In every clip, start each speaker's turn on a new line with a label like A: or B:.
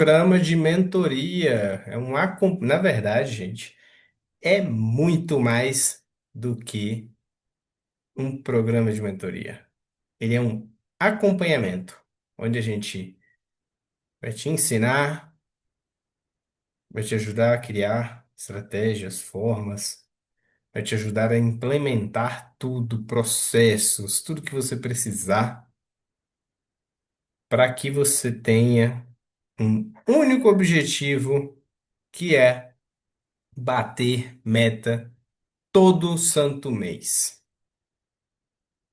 A: Programa de mentoria na verdade, gente, é muito mais do que um programa de mentoria. Ele é um acompanhamento, onde a gente vai te ensinar, vai te ajudar a criar estratégias, formas, vai te ajudar a implementar tudo, processos, tudo que você precisar para que você tenha um único objetivo, que é bater meta todo santo mês.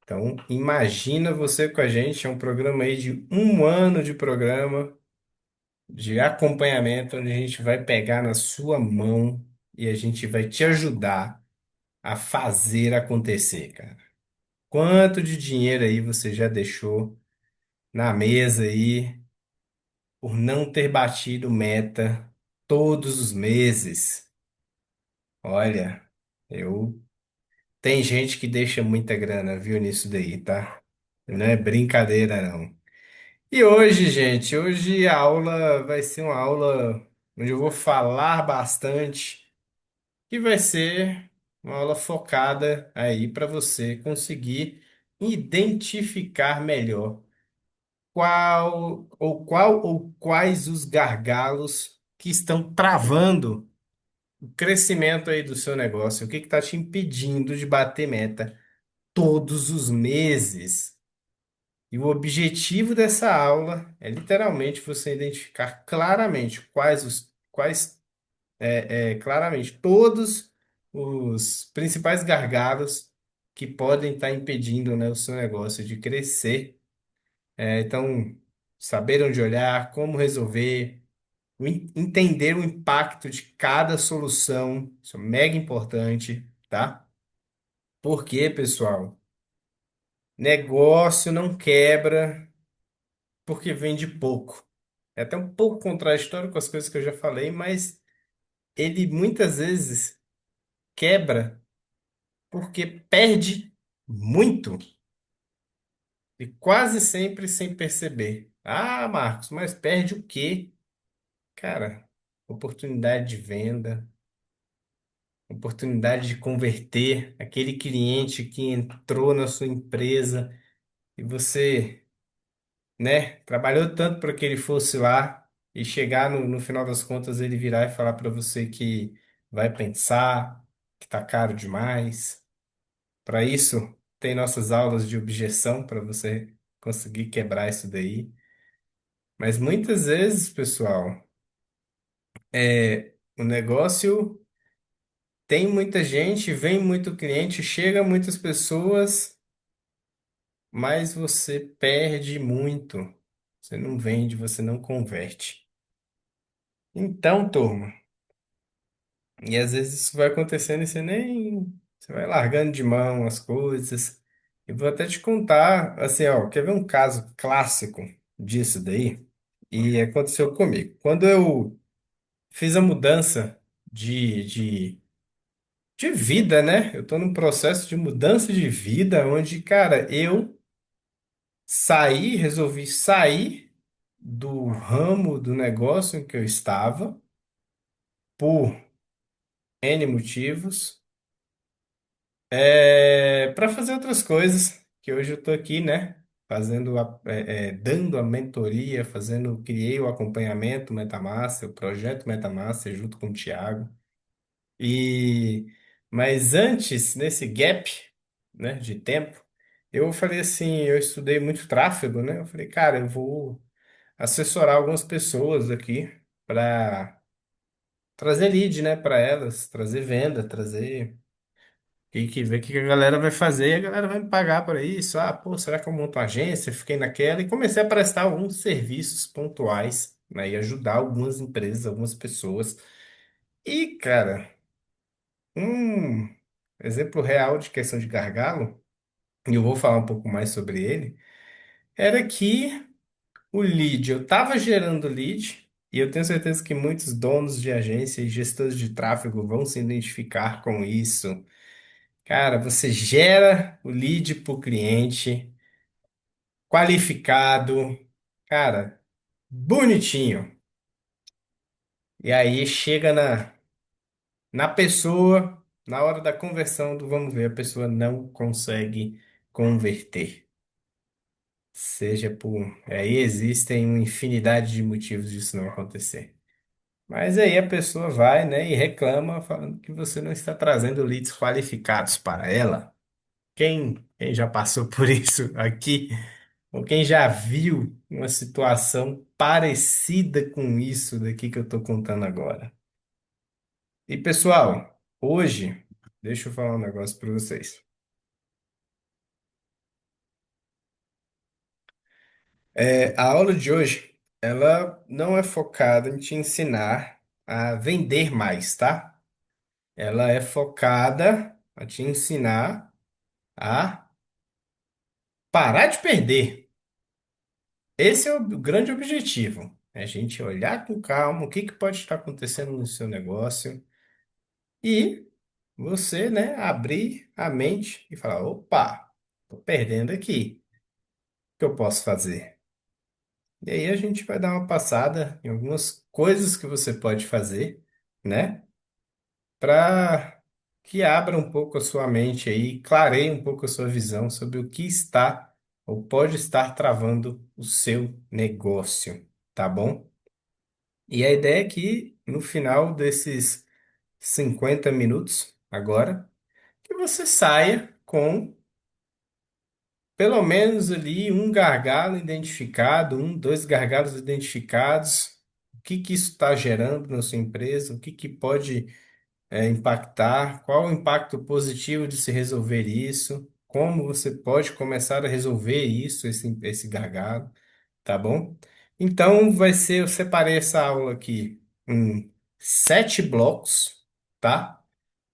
A: Então, imagina você com a gente, é um programa aí de um ano de programa, de acompanhamento, onde a gente vai pegar na sua mão e a gente vai te ajudar a fazer acontecer, cara. Quanto de dinheiro aí você já deixou na mesa aí por não ter batido meta todos os meses? Olha, eu tem gente que deixa muita grana, viu, nisso daí, tá? Não é brincadeira, não. E hoje, gente, hoje a aula vai ser uma aula onde eu vou falar bastante, que vai ser uma aula focada aí para você conseguir identificar melhor qual ou quais os gargalos que estão travando o crescimento aí do seu negócio, o que está te impedindo de bater meta todos os meses. E o objetivo dessa aula é literalmente você identificar claramente claramente todos os principais gargalos que podem estar impedindo, né, o seu negócio de crescer. Então, saber onde olhar, como resolver, entender o impacto de cada solução, isso é mega importante, tá? Porque, pessoal, negócio não quebra porque vende pouco. É até um pouco contraditório com as coisas que eu já falei, mas ele muitas vezes quebra porque perde muito e quase sempre sem perceber. Ah, Marcos, mas perde o quê? Cara, oportunidade de venda, oportunidade de converter aquele cliente que entrou na sua empresa e você, né, trabalhou tanto para que ele fosse lá e chegar no final das contas ele virar e falar para você que vai pensar, que tá caro demais. Para isso, tem nossas aulas de objeção para você conseguir quebrar isso daí. Mas muitas vezes, pessoal, o negócio tem muita gente, vem muito cliente, chega muitas pessoas, mas você perde muito. Você não vende, você não converte. Então, turma, e às vezes isso vai acontecendo e você nem. Você vai largando de mão as coisas. Eu vou até te contar, assim, ó, quer ver um caso clássico disso daí? E aconteceu comigo. Quando eu fiz a mudança de, de, de vida, né? Eu tô num processo de mudança de vida onde, cara, eu resolvi sair do ramo do negócio em que eu estava por N motivos, para fazer outras coisas, que hoje eu tô aqui, né? Dando a mentoria, criei o acompanhamento MetaMaster, o projeto MetaMaster junto com o Thiago. E, mas antes, nesse gap, né, de tempo, eu falei assim, eu estudei muito tráfego, né? Eu falei, cara, eu vou assessorar algumas pessoas aqui para trazer lead, né, para elas, trazer venda, trazer e ver o que a galera vai fazer, e a galera vai me pagar por isso. Ah, pô, será que eu monto uma agência? Fiquei naquela e comecei a prestar alguns serviços pontuais, né, e ajudar algumas empresas, algumas pessoas. E, cara, um exemplo real de questão de gargalo, e eu vou falar um pouco mais sobre ele, era que o lead, eu estava gerando lead, e eu tenho certeza que muitos donos de agência e gestores de tráfego vão se identificar com isso. Cara, você gera o lead para o cliente, qualificado, cara, bonitinho. E aí chega na pessoa, na hora da conversão do vamos ver, a pessoa não consegue converter. Seja por. Aí existem uma infinidade de motivos disso não acontecer. Mas aí a pessoa vai, né, e reclama, falando que você não está trazendo leads qualificados para ela. Quem já passou por isso aqui, ou quem já viu uma situação parecida com isso daqui que eu estou contando agora? E pessoal, hoje, deixa eu falar um negócio para vocês. A aula de hoje, ela não é focada em te ensinar a vender mais, tá? Ela é focada a te ensinar a parar de perder. Esse é o grande objetivo. É a gente olhar com calma o que que pode estar acontecendo no seu negócio e você, né, abrir a mente e falar, opa, tô perdendo aqui. O que eu posso fazer? E aí a gente vai dar uma passada em algumas coisas que você pode fazer, né? Para que abra um pouco a sua mente aí, clareie um pouco a sua visão sobre o que está ou pode estar travando o seu negócio, tá bom? E a ideia é que no final desses 50 minutos, agora, que você saia com pelo menos ali um gargalo identificado, um, dois gargalos identificados. O que que isso está gerando na sua empresa? O que que pode impactar? Qual o impacto positivo de se resolver isso? Como você pode começar a resolver isso, esse gargalo, tá bom? Então, vai ser, eu separei essa aula aqui em 7 blocos, tá?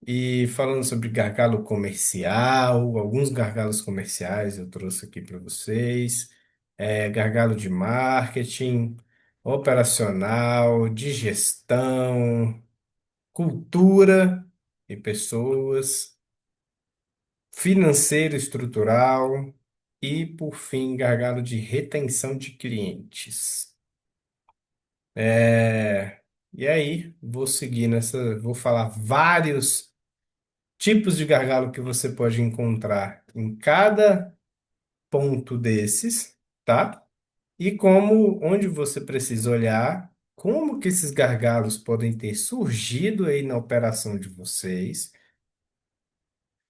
A: E falando sobre gargalo comercial, alguns gargalos comerciais eu trouxe aqui para vocês, gargalo de marketing, operacional, de gestão, cultura e pessoas, financeiro estrutural e, por fim, gargalo de retenção de clientes. E aí, vou seguir nessa, vou falar vários tipos de gargalo que você pode encontrar em cada ponto desses, tá? E como, onde você precisa olhar, como que esses gargalos podem ter surgido aí na operação de vocês,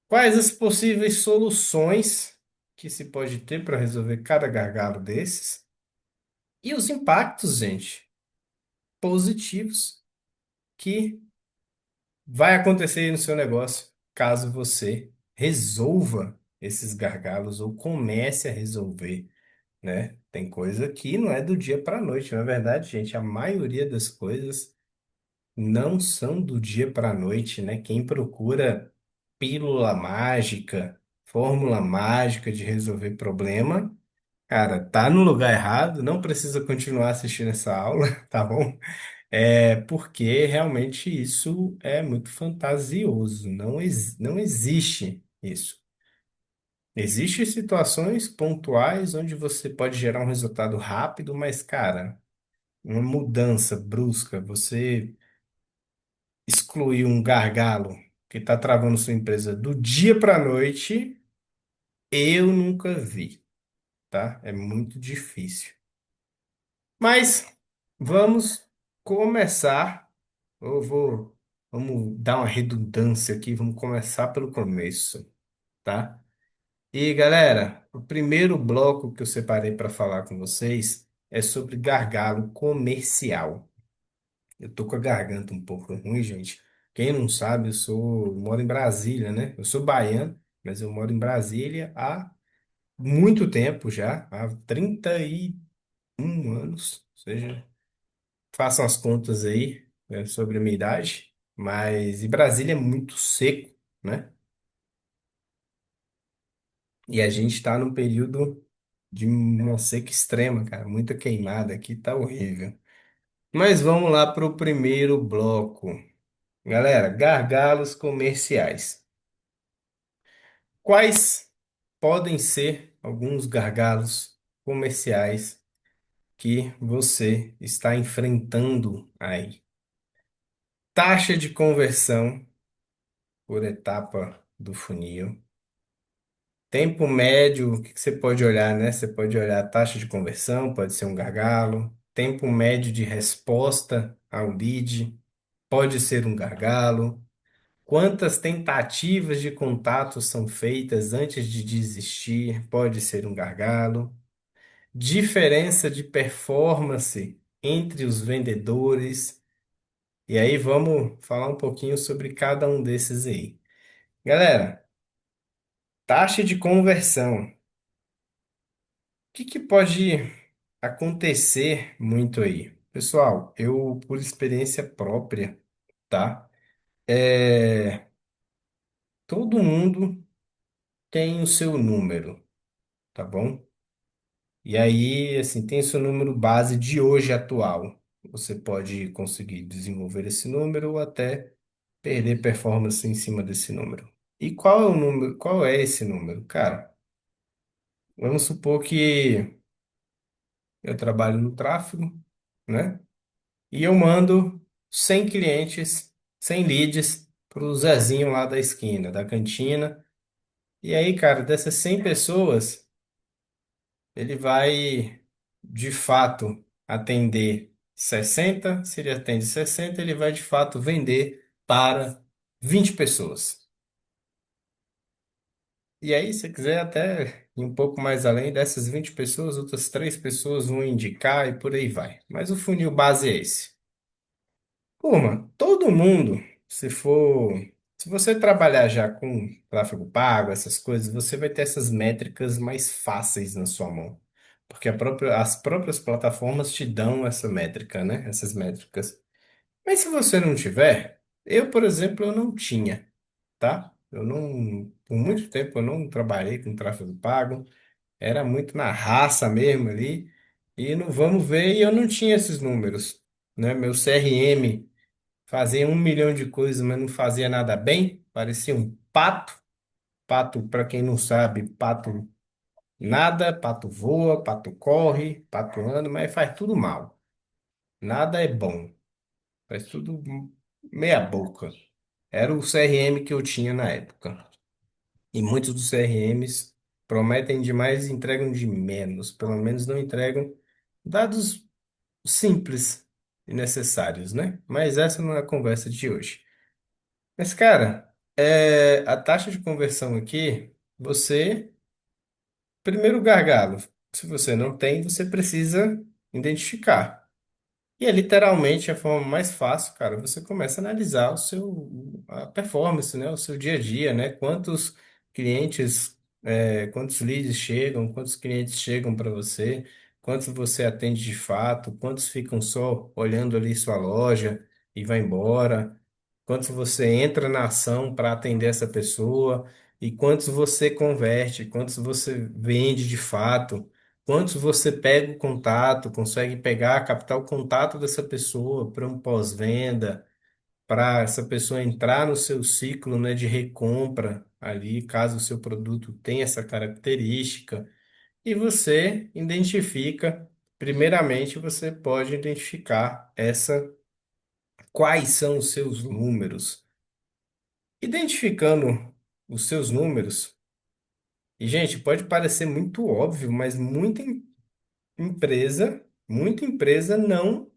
A: quais as possíveis soluções que se pode ter para resolver cada gargalo desses, e os impactos, gente, positivos que vai acontecer aí no seu negócio caso você resolva esses gargalos ou comece a resolver, né? Tem coisa que não é do dia para a noite. Na verdade, gente, a maioria das coisas não são do dia para a noite, né? Quem procura pílula mágica, fórmula mágica de resolver problema, cara, tá no lugar errado, não precisa continuar assistindo essa aula, tá bom? Porque realmente isso é muito fantasioso, não existe isso. Existem situações pontuais onde você pode gerar um resultado rápido, mas, cara, uma mudança brusca, você excluir um gargalo que está travando sua empresa do dia para a noite, eu nunca vi, tá? É muito difícil. Mas vamos começar. Vamos dar uma redundância aqui, vamos começar pelo começo, tá? E galera, o primeiro bloco que eu separei para falar com vocês é sobre gargalo comercial. Eu tô com a garganta um pouco ruim, gente. Quem não sabe, moro em Brasília, né? Eu sou baiano, mas eu moro em Brasília há muito tempo já, há 31 anos. Ou seja, façam as contas aí, né, sobre a minha idade. Mas e Brasília é muito seco, né? E a gente está num período de uma seca extrema, cara. Muita queimada aqui, tá horrível. Mas vamos lá para o primeiro bloco. Galera, gargalos comerciais. Quais podem ser alguns gargalos comerciais que você está enfrentando aí? taxa de conversão por etapa do funil. Tempo médio, o que que você pode olhar, né? Você pode olhar a taxa de conversão, pode ser um gargalo. Tempo médio de resposta ao lead, pode ser um gargalo. Quantas tentativas de contato são feitas antes de desistir, pode ser um gargalo. Diferença de performance entre os vendedores. E aí vamos falar um pouquinho sobre cada um desses aí. Galera, taxa de conversão. O que que pode acontecer muito aí? Pessoal, eu, por experiência própria, tá? É, todo mundo tem o seu número, tá bom? E aí, assim, tem o seu número base de hoje atual. Você pode conseguir desenvolver esse número ou até perder performance em cima desse número. E qual é o número? Qual é esse número? Cara, vamos supor que eu trabalho no tráfego, né? E eu mando 100 clientes, 100 leads pro Zezinho lá da esquina, da cantina. E aí, cara, dessas 100 pessoas, ele vai, de fato, atender 60. Se ele atende 60, ele vai, de fato, vender para 20 pessoas. E aí, se quiser até ir um pouco mais além dessas 20 pessoas, outras 3 pessoas vão indicar e por aí vai. Mas o funil base é esse. Turma, todo mundo, se for, se você trabalhar já com tráfego pago, essas coisas, você vai ter essas métricas mais fáceis na sua mão. Porque as próprias plataformas te dão essa métrica, né? Essas métricas. Mas se você não tiver, eu, por exemplo, eu não tinha, tá? Eu não, por muito tempo eu não trabalhei com tráfego pago, era muito na raça mesmo ali, e no vamos ver, e eu não tinha esses números, né? Meu CRM fazia 1 milhão de coisas, mas não fazia nada bem, parecia um pato. Pato, para quem não sabe, pato nada, pato voa, pato corre, pato anda, mas faz tudo mal. Nada é bom, faz tudo meia boca. Era o CRM que eu tinha na época. E muitos dos CRMs prometem demais e entregam de menos. Pelo menos não entregam dados simples e necessários, né? Mas essa não é a conversa de hoje. Mas, cara, a taxa de conversão aqui, você, primeiro gargalo, se você não tem, você precisa identificar. E é literalmente a forma mais fácil, cara. Você começa a analisar a performance, né? O seu dia a dia, né? Quantos clientes, quantos leads chegam, quantos clientes chegam para você, quantos você atende de fato, quantos ficam só olhando ali sua loja e vai embora, quantos você entra na ação para atender essa pessoa e quantos você converte, quantos você vende de fato. Quantos você pega o contato, consegue pegar, captar o contato dessa pessoa para um pós-venda, para essa pessoa entrar no seu ciclo, né, de recompra ali, caso o seu produto tenha essa característica. E você identifica, primeiramente, você pode identificar quais são os seus números. Identificando os seus números, e gente, pode parecer muito óbvio, mas muita empresa não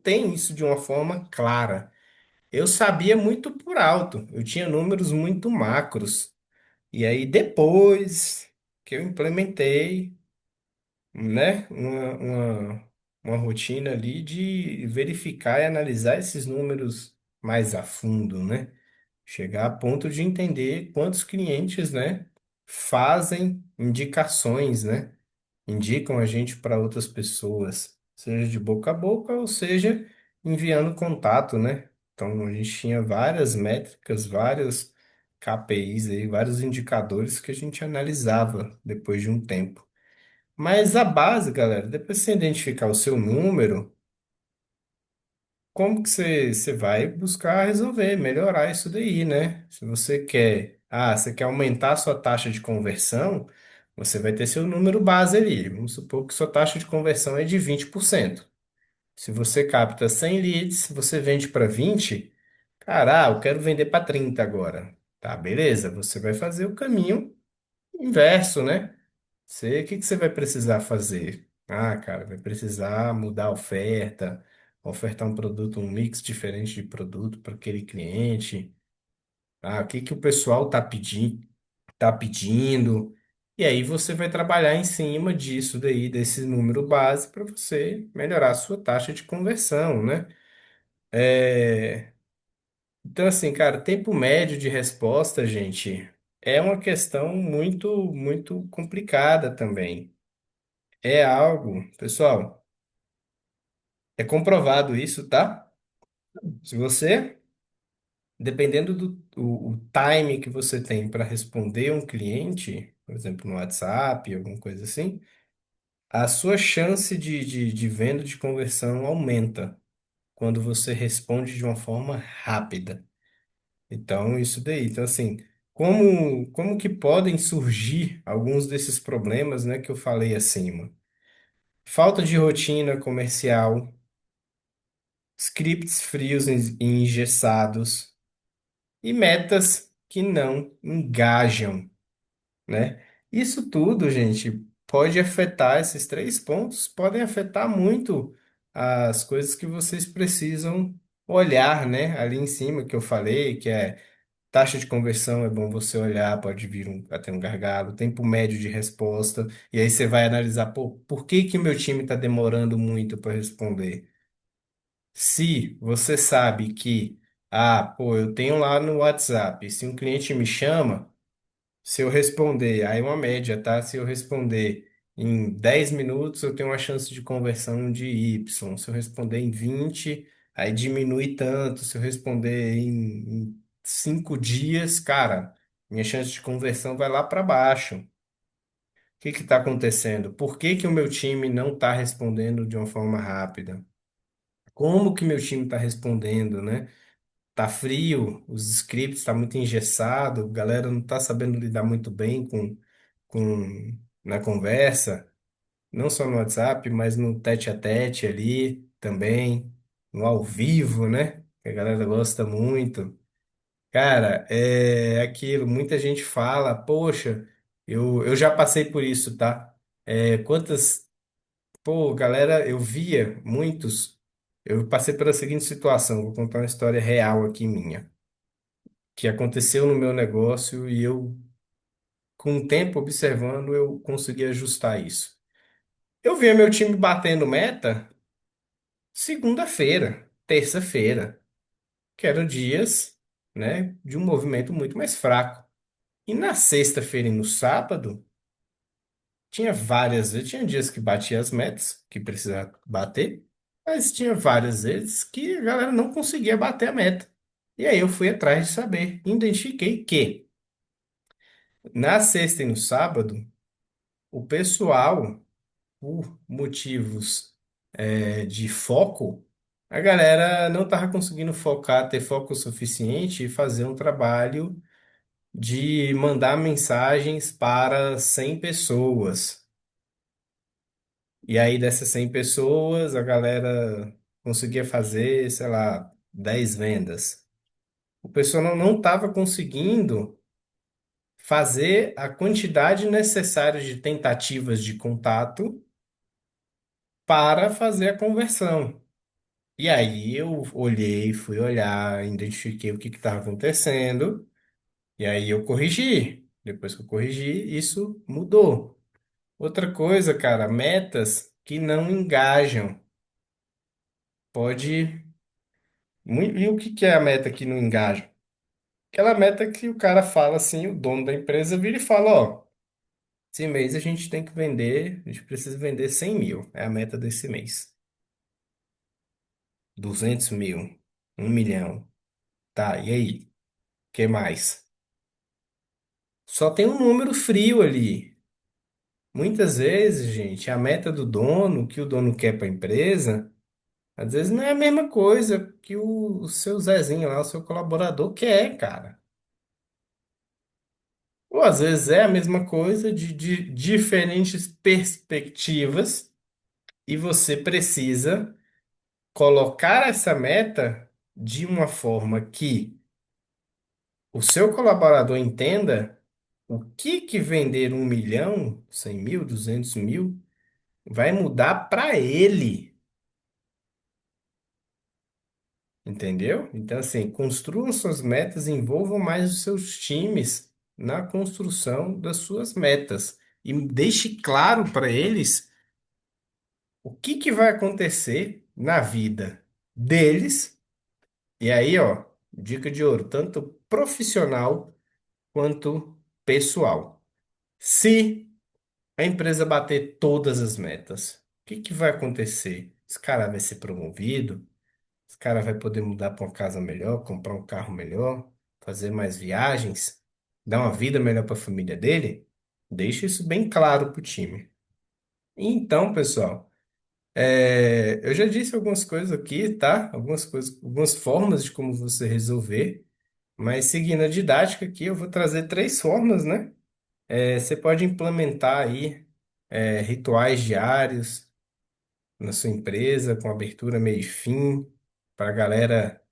A: tem isso de uma forma clara. Eu sabia muito por alto, eu tinha números muito macros. E aí depois que eu implementei, né, uma rotina ali de verificar e analisar esses números mais a fundo, né? Chegar a ponto de entender quantos clientes, né, fazem indicações, né? Indicam a gente para outras pessoas, seja de boca a boca ou seja enviando contato, né? Então a gente tinha várias métricas, vários KPIs aí, vários indicadores que a gente analisava depois de um tempo. Mas a base, galera, depois de você identificar o seu número, como que você vai buscar resolver, melhorar isso daí, né? Se você quer, você quer aumentar a sua taxa de conversão, você vai ter seu número base ali. Vamos supor que sua taxa de conversão é de 20%. Se você capta 100 leads, você vende para 20, Cara, eu quero vender para 30 agora. Tá, beleza. Você vai fazer o caminho inverso, né? O que que você vai precisar fazer? Ah, cara, vai precisar mudar a oferta, ofertar um produto, um mix diferente de produto para aquele cliente. Ah, o que que o pessoal tá pedindo? E aí você vai trabalhar em cima disso daí, desse número base, para você melhorar a sua taxa de conversão, né? É, Então, assim, cara, tempo médio de resposta, gente, é uma questão muito complicada também. É algo, pessoal, é comprovado isso, tá? Se você, dependendo do time que você tem para responder um cliente, por exemplo, no WhatsApp, alguma coisa assim, a sua chance de venda de conversão aumenta quando você responde de uma forma rápida. Então, isso daí. Então, assim, como que podem surgir alguns desses problemas, né, que eu falei acima? Falta de rotina comercial, scripts frios e engessados e metas que não engajam, né? Isso tudo, gente, pode afetar, esses três pontos podem afetar muito as coisas que vocês precisam olhar, né? Ali em cima que eu falei, que é taxa de conversão, é bom você olhar, pode vir até um gargalo, tempo médio de resposta, e aí você vai analisar, pô, por que que o meu time está demorando muito para responder? Se você sabe que, pô, eu tenho lá no WhatsApp, se um cliente me chama, se eu responder, aí uma média, tá? Se eu responder em 10 minutos, eu tenho uma chance de conversão de Y. Se eu responder em 20, aí diminui tanto. Se eu responder em 5 dias, cara, minha chance de conversão vai lá para baixo. O que que está acontecendo? Por que que o meu time não está respondendo de uma forma rápida? Como que meu time está respondendo, né? Tá frio, os scripts tá muito engessado, a galera não tá sabendo lidar muito bem com na conversa, não só no WhatsApp, mas no tete a tete ali também, no ao vivo, né? Que a galera gosta muito. Cara, é aquilo, muita gente fala, poxa, eu já passei por isso, tá? Pô, galera, eu via muitos, eu passei pela seguinte situação, vou contar uma história real aqui minha, que aconteceu no meu negócio e eu, com o tempo observando, eu consegui ajustar isso. Eu via meu time batendo meta segunda-feira, terça-feira, que eram dias, né, de um movimento muito mais fraco. E na sexta-feira e no sábado, tinha várias vezes, tinha dias que batia as metas, que precisava bater, mas tinha várias vezes que a galera não conseguia bater a meta. E aí eu fui atrás de saber, identifiquei que na sexta e no sábado, o pessoal, por motivos de foco, a galera não estava conseguindo focar, ter foco suficiente e fazer um trabalho de mandar mensagens para 100 pessoas. E aí, dessas 100 pessoas, a galera conseguia fazer, sei lá, 10 vendas. O pessoal não estava conseguindo fazer a quantidade necessária de tentativas de contato para fazer a conversão. E aí eu olhei, fui olhar, identifiquei o que estava acontecendo, e aí eu corrigi. Depois que eu corrigi, isso mudou. Outra coisa, cara, metas que não engajam. Pode. E o que que é a meta que não engaja? Aquela meta que o cara fala assim, o dono da empresa vira e fala, ó, esse mês a gente tem que vender, a gente precisa vender 100 mil, é a meta desse mês. 200 mil, 1 milhão. Tá, e aí? O que mais? Só tem um número frio ali. Muitas vezes, gente, a meta do dono, o que o dono quer para a empresa, às vezes não é a mesma coisa que o seu Zezinho lá, o seu colaborador quer, cara. Ou às vezes é a mesma coisa de diferentes perspectivas e você precisa colocar essa meta de uma forma que o seu colaborador entenda o que que vender 1 milhão, 100 mil, 200 mil vai mudar para ele, entendeu? Então, assim, construam suas metas, envolvam mais os seus times na construção das suas metas e deixe claro para eles o que que vai acontecer na vida deles. E aí, ó, dica de ouro, tanto profissional quanto pessoal. Se a empresa bater todas as metas, o que que vai acontecer? Esse cara vai ser promovido, esse cara vai poder mudar para uma casa melhor, comprar um carro melhor, fazer mais viagens, dar uma vida melhor para a família dele? Deixa isso bem claro para o time. Então, pessoal, eu já disse algumas coisas aqui, tá? Algumas coisas, algumas formas de como você resolver, mas seguindo a didática aqui, eu vou trazer três formas, né? Você pode implementar aí rituais diários na sua empresa, com abertura, meio e fim, para a galera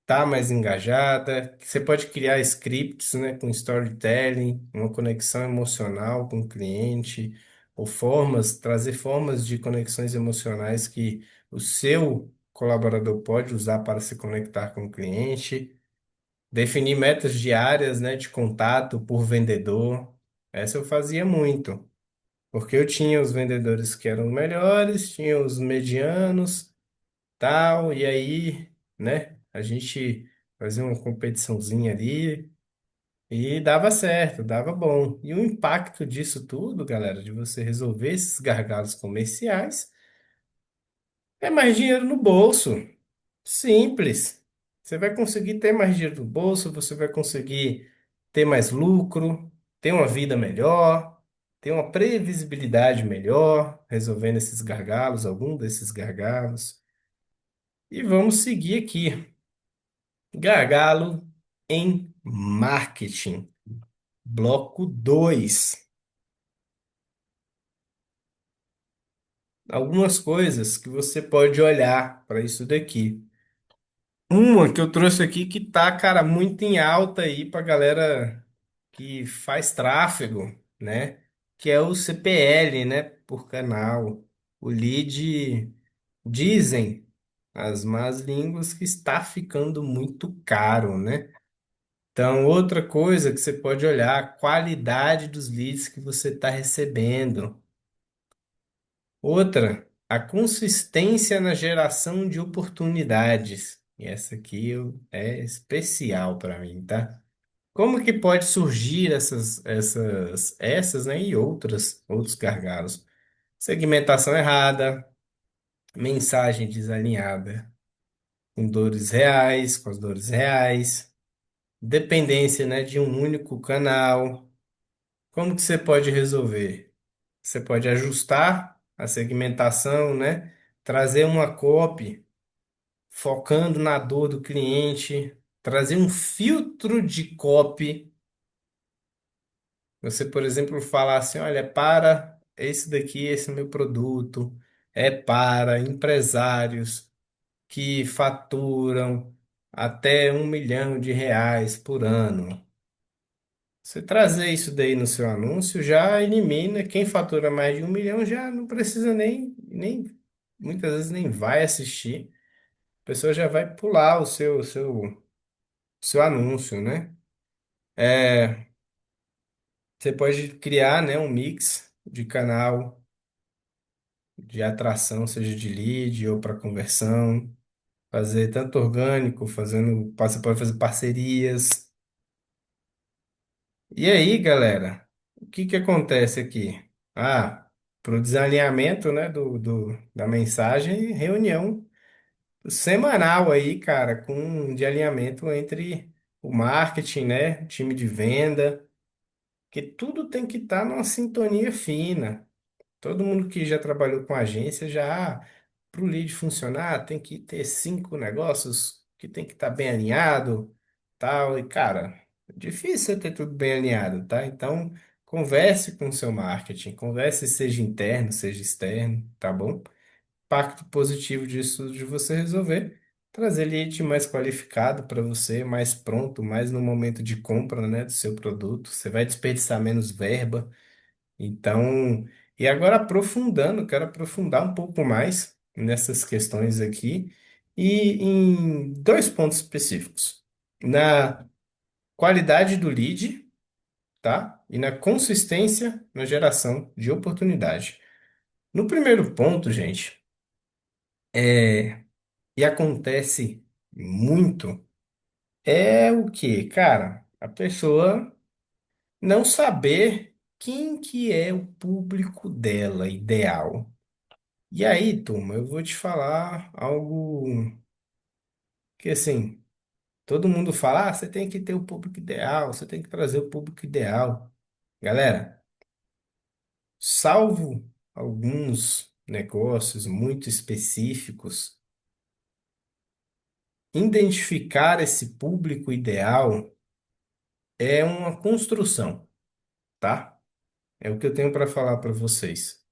A: estar mais engajada. Você pode criar scripts, né, com storytelling, uma conexão emocional com o cliente, ou formas, trazer formas de conexões emocionais que o seu colaborador pode usar para se conectar com o cliente. Definir metas diárias, né, de contato por vendedor. Essa eu fazia muito. Porque eu tinha os vendedores que eram melhores, tinha os medianos, tal, e aí, né, a gente fazia uma competiçãozinha ali e dava certo, dava bom. E o impacto disso tudo, galera, de você resolver esses gargalos comerciais, é mais dinheiro no bolso. Simples. Você vai conseguir ter mais dinheiro no bolso, você vai conseguir ter mais lucro, ter uma vida melhor, ter uma previsibilidade melhor, resolvendo esses gargalos, algum desses gargalos. E vamos seguir aqui. Gargalo em marketing. Bloco 2. Algumas coisas que você pode olhar para isso daqui. Uma que eu trouxe aqui que tá, cara, muito em alta aí pra galera que faz tráfego, né? Que é o CPL, né? Por canal. O lead, dizem as más línguas que está ficando muito caro, né? Então, outra coisa que você pode olhar, a qualidade dos leads que você está recebendo. Outra, a consistência na geração de oportunidades. E essa aqui é especial para mim, tá? Como que pode surgir essas, né, e outros gargalos? Segmentação errada, mensagem desalinhada com as dores reais, dependência, né, de um único canal. Como que você pode resolver? Você pode ajustar a segmentação, né? Trazer uma copy focando na dor do cliente, trazer um filtro de copy. Você, por exemplo, falar assim, olha, é para esse daqui, esse é meu produto, é para empresários que faturam até R$ 1 milhão por ano. Você trazer isso daí no seu anúncio já elimina quem fatura mais de 1 milhão, já não precisa muitas vezes nem vai assistir. A pessoa já vai pular o seu anúncio, né? É, você pode criar, né, um mix de canal de atração, seja de lead ou para conversão, fazer tanto orgânico, você pode fazer parcerias. E aí, galera, o que que acontece aqui? Ah, para o desalinhamento, né, da mensagem, reunião semanal aí, cara, de alinhamento entre o marketing, né, time de venda, que tudo tem que estar numa sintonia fina. Todo mundo que já trabalhou com agência já, para o lead funcionar, tem que ter 5 negócios que tem que estar bem alinhado, tal. E, cara, é difícil você ter tudo bem alinhado, tá? Então, converse com o seu marketing, converse seja interno, seja externo, tá bom? Impacto positivo disso de você resolver. trazer lead mais qualificado para você, mais pronto, mais no momento de compra, né, do seu produto. Você vai desperdiçar menos verba. Então, e agora aprofundando, quero aprofundar um pouco mais nessas questões aqui e em dois pontos específicos. Na qualidade do lead, tá? E na consistência na geração de oportunidade. No primeiro ponto, gente, e acontece muito, é o que, cara? A pessoa não saber quem que é o público dela ideal. E aí, turma, eu vou te falar algo que, assim, todo mundo fala, você tem que ter o público ideal, você tem que trazer o público ideal. Galera, salvo alguns negócios muito específicos, identificar esse público ideal é uma construção, tá? É o que eu tenho para falar para vocês.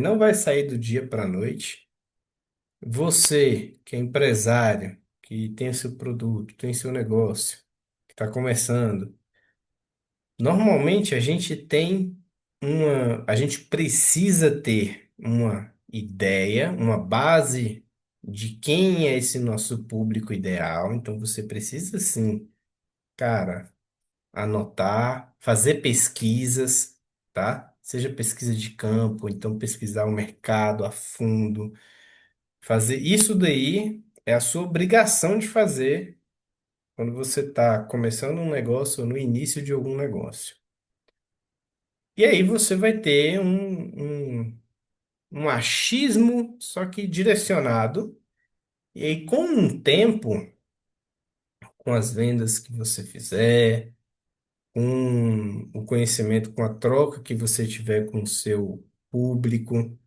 A: Não vai sair do dia para a noite. Você, que é empresário, que tem o seu produto, tem seu negócio, que está começando, normalmente a gente precisa ter uma ideia, uma base de quem é esse nosso público ideal. Então você precisa sim, cara, anotar, fazer pesquisas, tá? Seja pesquisa de campo, então pesquisar o mercado a fundo. Fazer isso daí é a sua obrigação de fazer quando você está começando um negócio ou no início de algum negócio. E aí você vai ter um achismo, só que direcionado. E aí, com o tempo, com as vendas que você fizer, com o conhecimento, com a troca que você tiver com o seu público,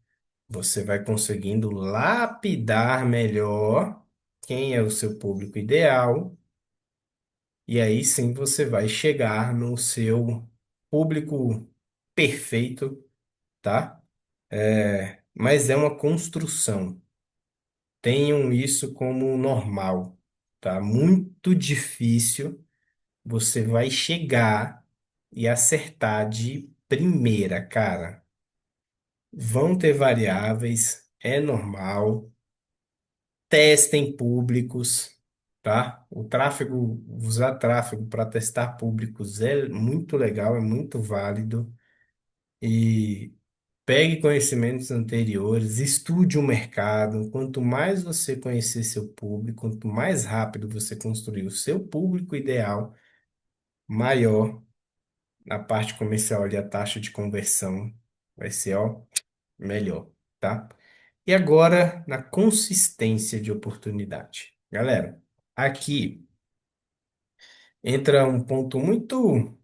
A: você vai conseguindo lapidar melhor quem é o seu público ideal. E aí sim você vai chegar no seu público perfeito, tá? Mas é uma construção. Tenham isso como normal, tá? Muito difícil você vai chegar e acertar de primeira, cara. Vão ter variáveis, é normal. Testem públicos, tá? O tráfego, usar tráfego para testar públicos é muito legal, é muito válido. E pegue conhecimentos anteriores, estude o mercado. Quanto mais você conhecer seu público, quanto mais rápido você construir o seu público ideal, maior a parte comercial e a taxa de conversão vai ser, ó, melhor, tá? E agora, na consistência de oportunidade. Galera, aqui entra um ponto muito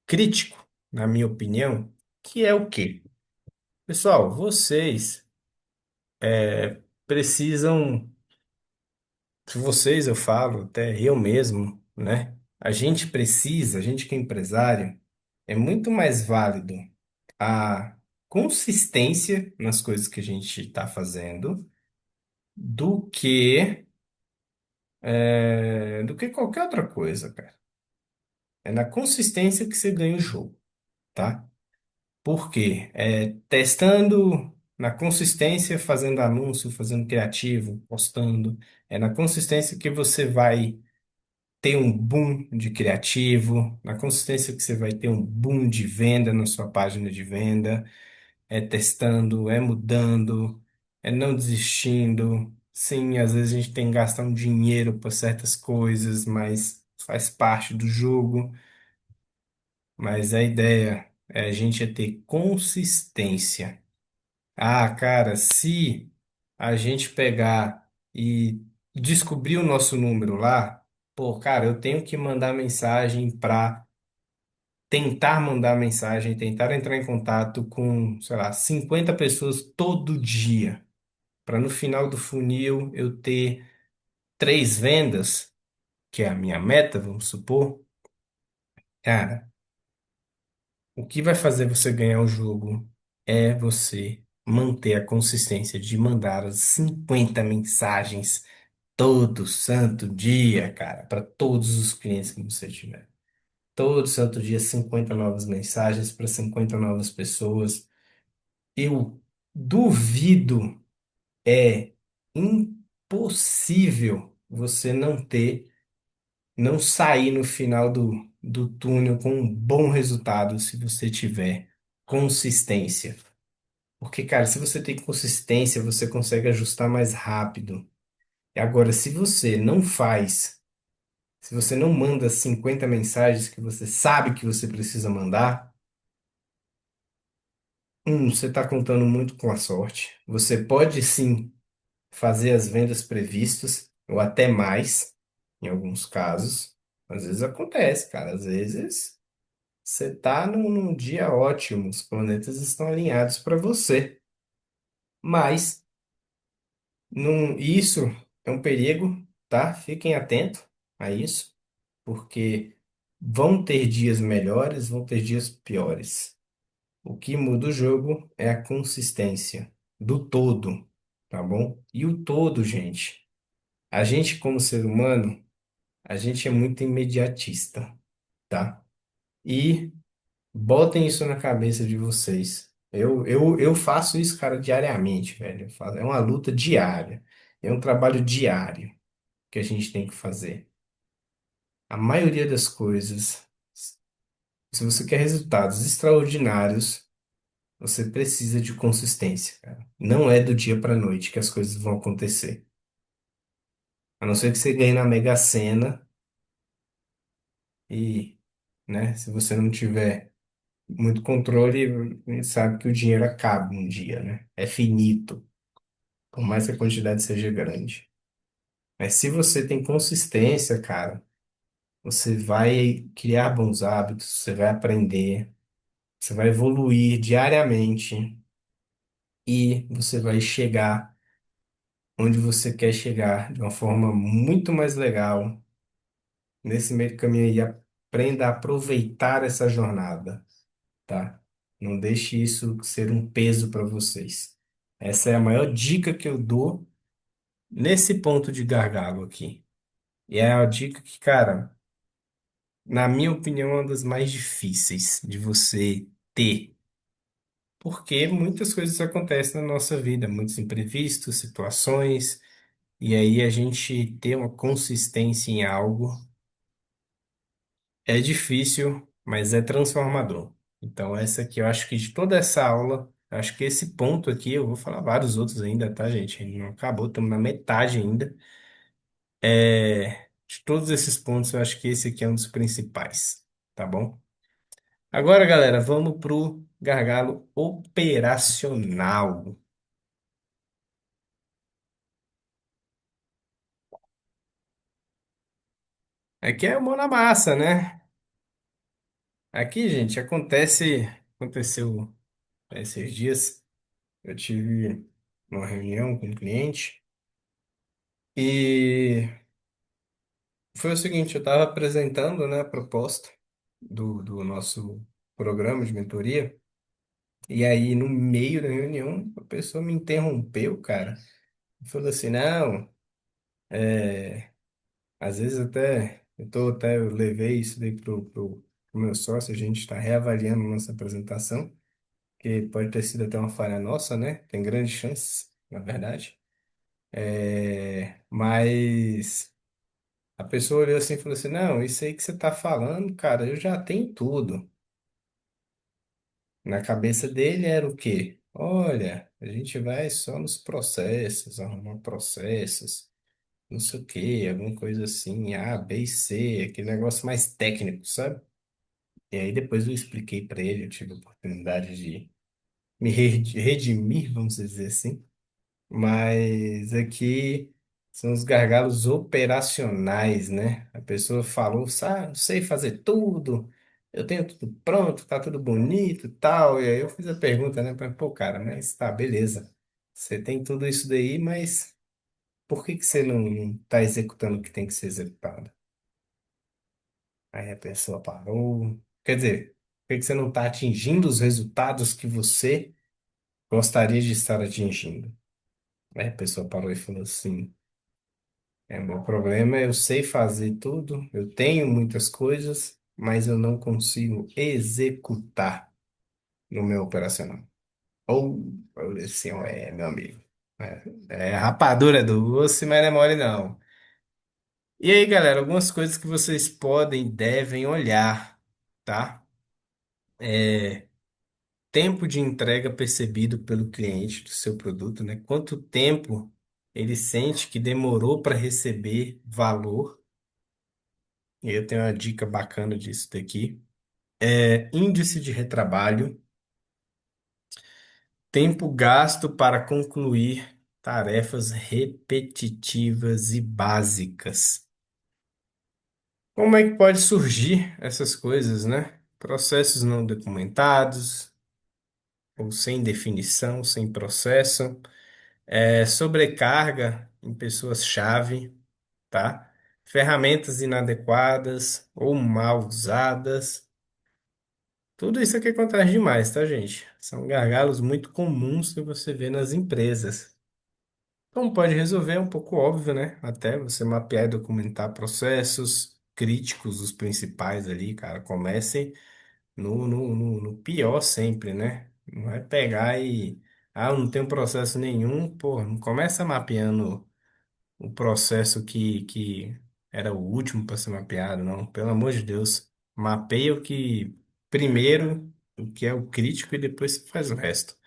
A: crítico, na minha opinião, que é o quê? Pessoal, vocês precisam, se vocês eu falo, até eu mesmo, né? A gente que é empresário, é muito mais válido a consistência nas coisas que a gente está fazendo do que qualquer outra coisa, cara. É na consistência que você ganha o jogo, tá? Por quê? Testando na consistência, fazendo anúncio, fazendo criativo, postando. É na consistência que você vai ter um boom de criativo, na consistência que você vai ter um boom de venda na sua página de venda. É testando, é mudando, é não desistindo. Sim, às vezes a gente tem que gastar um dinheiro por certas coisas, mas faz parte do jogo. Mas a ideia é a gente é ter consistência. Ah, cara, se a gente pegar e descobrir o nosso número lá, pô, cara, eu tenho que mandar mensagem para tentar mandar mensagem, tentar entrar em contato com, sei lá, 50 pessoas todo dia, para no final do funil eu ter três vendas, que é a minha meta, vamos supor. Cara, o que vai fazer você ganhar o jogo é você manter a consistência de mandar as 50 mensagens todo santo dia, cara, para todos os clientes que você tiver. Todo santo dia, 50 novas mensagens para 50 novas pessoas. Eu duvido, é impossível você não sair no final do túnel com um bom resultado se você tiver consistência. Porque, cara, se você tem consistência, você consegue ajustar mais rápido. E agora, se você não faz, se você não manda 50 mensagens que você sabe que você precisa mandar, você está contando muito com a sorte. Você pode sim fazer as vendas previstas, ou até mais, em alguns casos. Às vezes acontece, cara. Às vezes você tá num dia ótimo, os planetas estão alinhados para você. Mas isso é um perigo, tá? Fiquem atentos a isso, porque vão ter dias melhores, vão ter dias piores. O que muda o jogo é a consistência do todo, tá bom? E o todo, gente. A gente, como ser humano, a gente é muito imediatista, tá? E botem isso na cabeça de vocês. Eu faço isso, cara, diariamente, velho. É uma luta diária. É um trabalho diário que a gente tem que fazer. A maioria das coisas, se você quer resultados extraordinários, você precisa de consistência, cara. Não é do dia para noite que as coisas vão acontecer. A não ser que você ganhe na Mega Sena e, né, se você não tiver muito controle, a gente sabe que o dinheiro acaba um dia, né? É finito, por mais que a quantidade seja grande. Mas se você tem consistência, cara, você vai criar bons hábitos, você vai aprender, você vai evoluir diariamente e você vai chegar onde você quer chegar de uma forma muito mais legal. Nesse meio do caminho aí, aprenda a aproveitar essa jornada, tá? Não deixe isso ser um peso para vocês. Essa é a maior dica que eu dou nesse ponto de gargalo aqui. E é a dica que, cara, na minha opinião, é uma das mais difíceis de você ter. Porque muitas coisas acontecem na nossa vida, muitos imprevistos, situações, e aí a gente ter uma consistência em algo é difícil, mas é transformador. Então, essa aqui, eu acho que de toda essa aula, eu acho que esse ponto aqui, eu vou falar vários outros ainda, tá, gente? Não acabou, estamos na metade ainda. De todos esses pontos, eu acho que esse aqui é um dos principais, tá bom? Agora, galera, vamos pro gargalo operacional. Aqui é mão na massa, né? Aqui, gente, aconteceu esses dias, eu tive uma reunião com um cliente e foi o seguinte, eu estava apresentando, né, a proposta do nosso programa de mentoria e aí no meio da reunião a pessoa me interrompeu, cara, e falou assim, não, às vezes eu levei isso daí pro meu sócio, a gente está reavaliando nossa apresentação, que pode ter sido até uma falha nossa, né? Tem grandes chances, na verdade. Mas a pessoa olhou assim e falou assim: Não, isso aí que você tá falando, cara, eu já tenho tudo. Na cabeça dele era o quê? Olha, a gente vai só nos processos, arrumar processos, não sei o quê, alguma coisa assim, A, B e C, aquele negócio mais técnico, sabe? E aí depois eu expliquei para ele, eu tive a oportunidade de me redimir, vamos dizer assim. Mas aqui são os gargalos operacionais, né? A pessoa falou, sabe, sei fazer tudo, eu tenho tudo pronto, tá tudo bonito e tal. E aí eu fiz a pergunta, né? Pô, cara, mas tá, beleza. Você tem tudo isso daí, mas por que que você não tá executando o que tem que ser executado? Aí a pessoa parou. Quer dizer, por que que você não está atingindo os resultados que você gostaria de estar atingindo? Aí a pessoa parou e falou assim. Meu problema é eu sei fazer tudo, eu tenho muitas coisas, mas eu não consigo executar no meu operacional. Ou, assim, meu amigo. É rapadura doce, mas não é mole não. E aí, galera, algumas coisas que vocês podem, devem olhar, tá? Tempo de entrega percebido pelo cliente do seu produto, né? Quanto tempo ele sente que demorou para receber valor. E eu tenho uma dica bacana disso daqui. Índice de retrabalho, tempo gasto para concluir tarefas repetitivas e básicas. Como é que pode surgir essas coisas, né? Processos não documentados, ou sem definição, sem processo. Sobrecarga em pessoas-chave, tá? Ferramentas inadequadas ou mal usadas. Tudo isso aqui acontece demais, tá, gente? São gargalos muito comuns que você vê nas empresas. Como pode resolver, é um pouco óbvio, né? Até você mapear e documentar processos críticos, os principais ali, cara. Comece no pior sempre, né? Não é pegar e. Ah, eu não tenho processo nenhum, pô, não começa mapeando o processo que era o último para ser mapeado, não. Pelo amor de Deus, mapeia o que primeiro, o que é o crítico, e depois você faz o resto.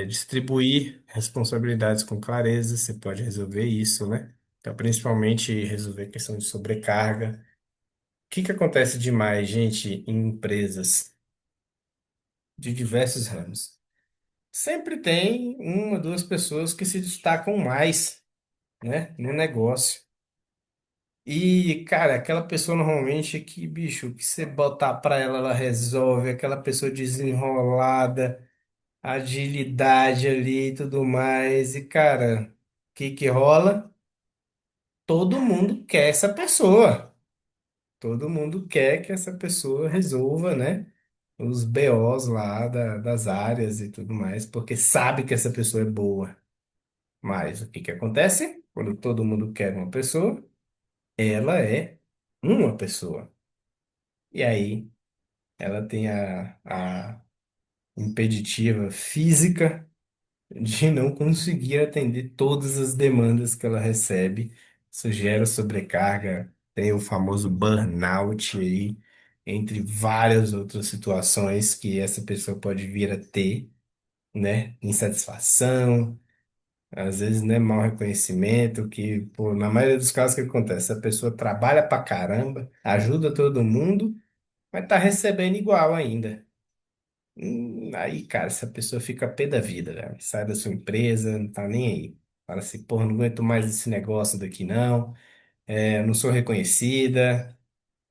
A: Distribuir responsabilidades com clareza, você pode resolver isso, né? Então, principalmente resolver a questão de sobrecarga. O que que acontece demais, gente, em empresas de diversos ramos? Sempre tem uma, duas pessoas que se destacam mais, né, no negócio. E, cara, aquela pessoa normalmente que, bicho, que você botar pra ela, ela resolve, aquela pessoa desenrolada, agilidade ali e tudo mais. E, cara, o que que rola? Todo mundo quer essa pessoa. Todo mundo quer que essa pessoa resolva, né? Os BOs lá das áreas e tudo mais, porque sabe que essa pessoa é boa. Mas o que que acontece? Quando todo mundo quer uma pessoa, ela é uma pessoa. E aí ela tem a impeditiva física de não conseguir atender todas as demandas que ela recebe. Isso gera sobrecarga, tem o famoso burnout aí, entre várias outras situações que essa pessoa pode vir a ter, né? Insatisfação, às vezes, né, mau reconhecimento, que, pô, na maioria dos casos, o que acontece? A pessoa trabalha pra caramba, ajuda todo mundo, mas tá recebendo igual ainda. Aí, cara, essa pessoa fica pé da vida, né? Sai da sua empresa, não tá nem aí. Fala assim, porra, não aguento mais esse negócio daqui, não. Eu não sou reconhecida.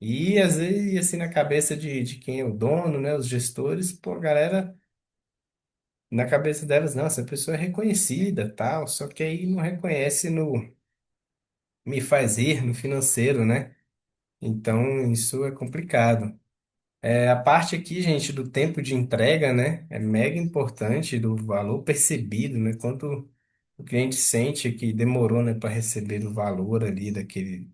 A: E às vezes, assim, na cabeça de quem é o dono, né? Os gestores, pô, a galera, na cabeça delas, não, essa pessoa é reconhecida, tal. Só que aí não reconhece me faz rir no financeiro, né? Então, isso é complicado. A parte aqui, gente, do tempo de entrega, né, é mega importante, do valor percebido, né, quanto o cliente sente que demorou, né, para receber o valor ali daquele.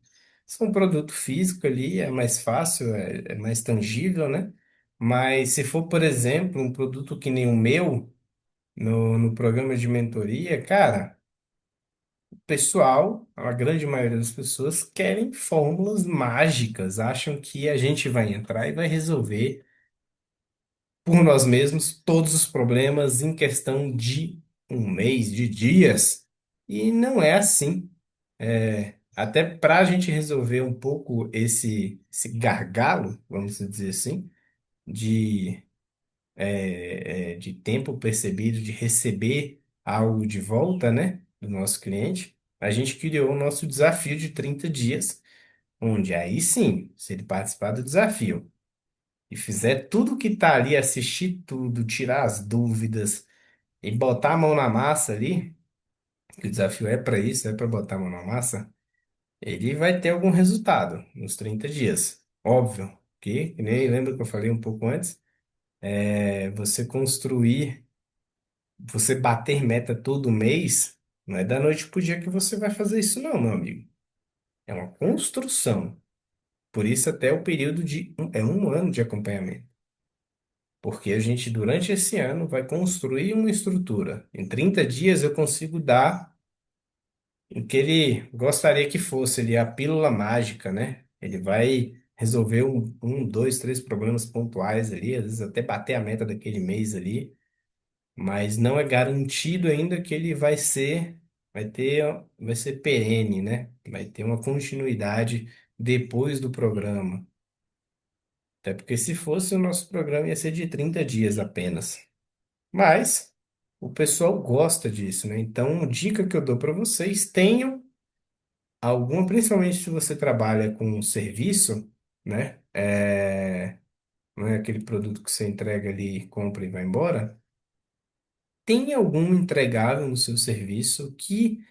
A: Se é um produto físico ali, é mais fácil, é mais tangível, né? Mas se for, por exemplo, um produto que nem o meu, no programa de mentoria, cara, o pessoal, a grande maioria das pessoas, querem fórmulas mágicas, acham que a gente vai entrar e vai resolver por nós mesmos todos os problemas em questão de um mês, de dias. E não é assim. Até para a gente resolver um pouco esse gargalo, vamos dizer assim, de, de tempo percebido, de receber algo de volta, né, do nosso cliente, a gente criou o nosso desafio de 30 dias, onde aí sim, se ele participar do desafio e fizer tudo que tá ali, assistir tudo, tirar as dúvidas e botar a mão na massa ali, que o desafio é para isso, é para botar a mão na massa, ele vai ter algum resultado nos 30 dias. Óbvio que nem lembra que eu falei um pouco antes, você construir, você bater meta todo mês Não é da noite pro dia que você vai fazer isso, não, meu amigo. É uma construção. Por isso, até o período de é um ano de acompanhamento. Porque a gente, durante esse ano, vai construir uma estrutura. Em 30 dias, eu consigo dar o que ele gostaria que fosse ali, a pílula mágica, né? Ele vai resolver dois, três problemas pontuais ali, às vezes até bater a meta daquele mês ali, mas não é garantido ainda que ele vai ser perene, né? Vai ter uma continuidade depois do programa. Até porque se fosse o nosso programa ia ser de 30 dias apenas. Mas o pessoal gosta disso, né? Então, dica que eu dou para vocês, tenham alguma, principalmente se você trabalha com um serviço, né? Não é aquele produto que você entrega ali, compra e vai embora. Tenha algum entregável no seu serviço que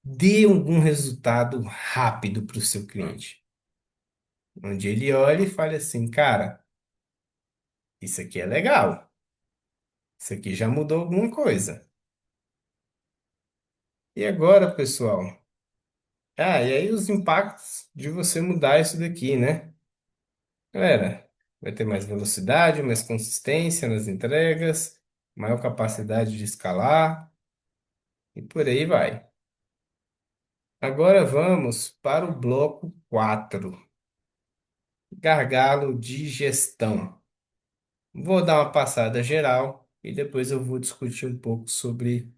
A: dê algum resultado rápido para o seu cliente. Onde ele olhe e fale assim, cara, isso aqui é legal. Isso aqui já mudou alguma coisa. E agora, pessoal? Ah, e aí os impactos de você mudar isso daqui, né? Galera, vai ter mais velocidade, mais consistência nas entregas, maior capacidade de escalar e por aí vai. Agora vamos para o bloco 4, gargalo de gestão. Vou dar uma passada geral e depois eu vou discutir um pouco sobre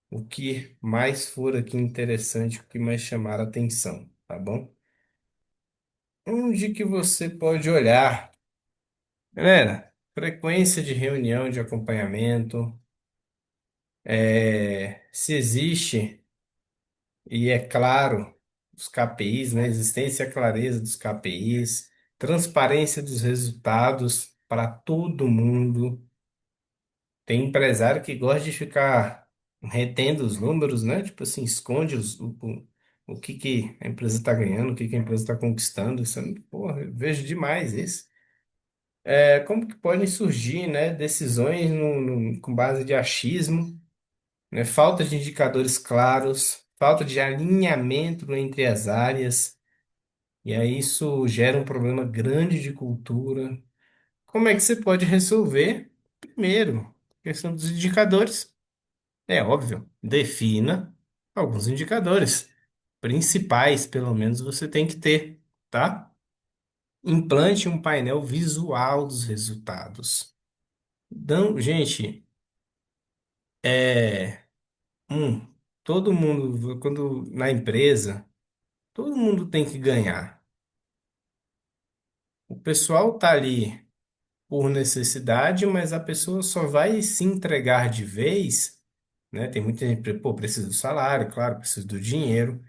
A: o que mais for aqui interessante, o que mais chamar a atenção, tá bom? Onde que você pode olhar? Galera, frequência de reunião de acompanhamento, se existe, e é claro, os KPIs, né? Existência e clareza dos KPIs, transparência dos resultados para todo mundo. Tem empresário que gosta de ficar retendo os números, né? Tipo assim, esconde o que que a empresa está ganhando, o que que a empresa está conquistando. Isso, porra, eu vejo demais isso. Como que podem surgir, né, decisões com base de achismo, né, falta de indicadores claros, falta de alinhamento entre as áreas, e aí isso gera um problema grande de cultura. Como é que você pode resolver? Primeiro, questão dos indicadores. É óbvio, defina alguns indicadores principais, pelo menos você tem que ter, tá? Implante um painel visual dos resultados. Então, gente, é, um, todo mundo, quando na empresa, todo mundo tem que ganhar. O pessoal tá ali por necessidade, mas a pessoa só vai se entregar de vez, né? Tem muita gente, pô, precisa do salário, claro, precisa do dinheiro,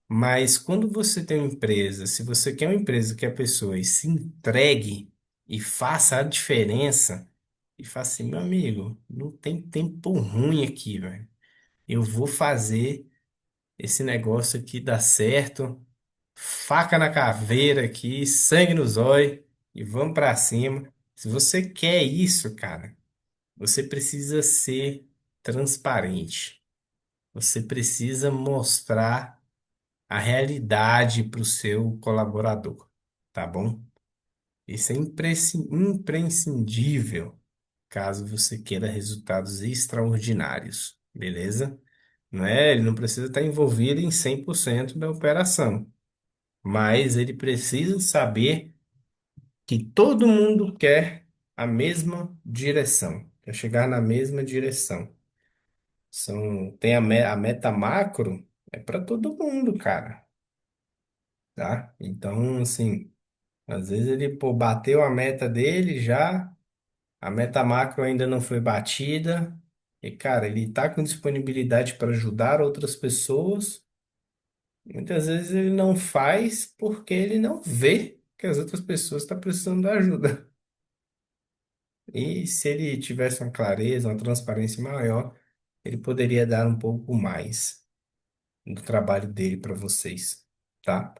A: mas quando você tem uma empresa, se você quer uma empresa que a pessoa se entregue e faça a diferença, e faça assim, meu amigo, não tem tempo ruim aqui, velho. Eu vou fazer esse negócio aqui dar certo. Faca na caveira aqui, sangue nos olhos e vamos pra cima. Se você quer isso, cara, você precisa ser transparente. Você precisa mostrar a realidade para o seu colaborador, tá bom? Isso é imprescindível caso você queira resultados extraordinários, beleza? Não é, ele não precisa estar envolvido em 100% da operação, mas ele precisa saber que todo mundo quer a mesma direção, quer chegar na mesma direção. Tem a meta macro, é para todo mundo, cara, tá? Então, assim, às vezes ele, pô, bateu a meta dele já, a meta macro ainda não foi batida, e, cara, ele tá com disponibilidade para ajudar outras pessoas. Muitas vezes ele não faz porque ele não vê que as outras pessoas estão precisando da ajuda. E se ele tivesse uma clareza, uma transparência maior, ele poderia dar um pouco mais do trabalho dele para vocês, tá?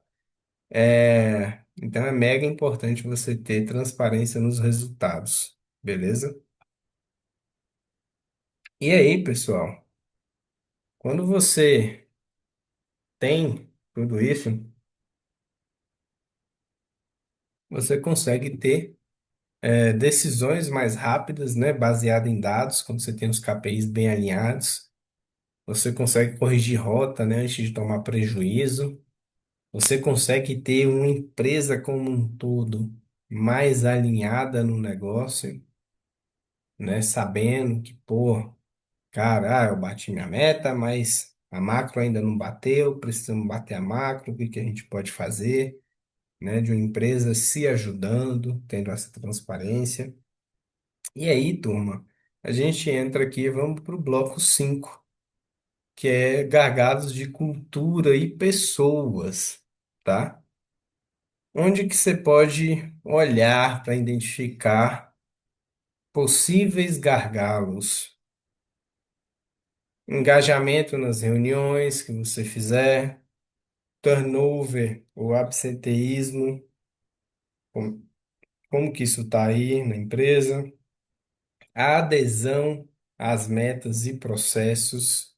A: Então é mega importante você ter transparência nos resultados, beleza? E aí, pessoal? Quando você tem tudo isso, você consegue ter decisões mais rápidas, né, baseado em dados, quando você tem os KPIs bem alinhados. Você consegue corrigir rota, né, antes de tomar prejuízo. Você consegue ter uma empresa como um todo mais alinhada no negócio, né, sabendo que, pô, cara, eu bati minha meta, mas a macro ainda não bateu, precisamos bater a macro, o que que a gente pode fazer, né, de uma empresa se ajudando, tendo essa transparência. E aí, turma, a gente entra aqui, vamos para o bloco 5, que é gargalos de cultura e pessoas, tá? Onde que você pode olhar para identificar possíveis gargalos? Engajamento nas reuniões que você fizer, turnover ou absenteísmo, como, como que isso está aí na empresa? A adesão às metas e processos.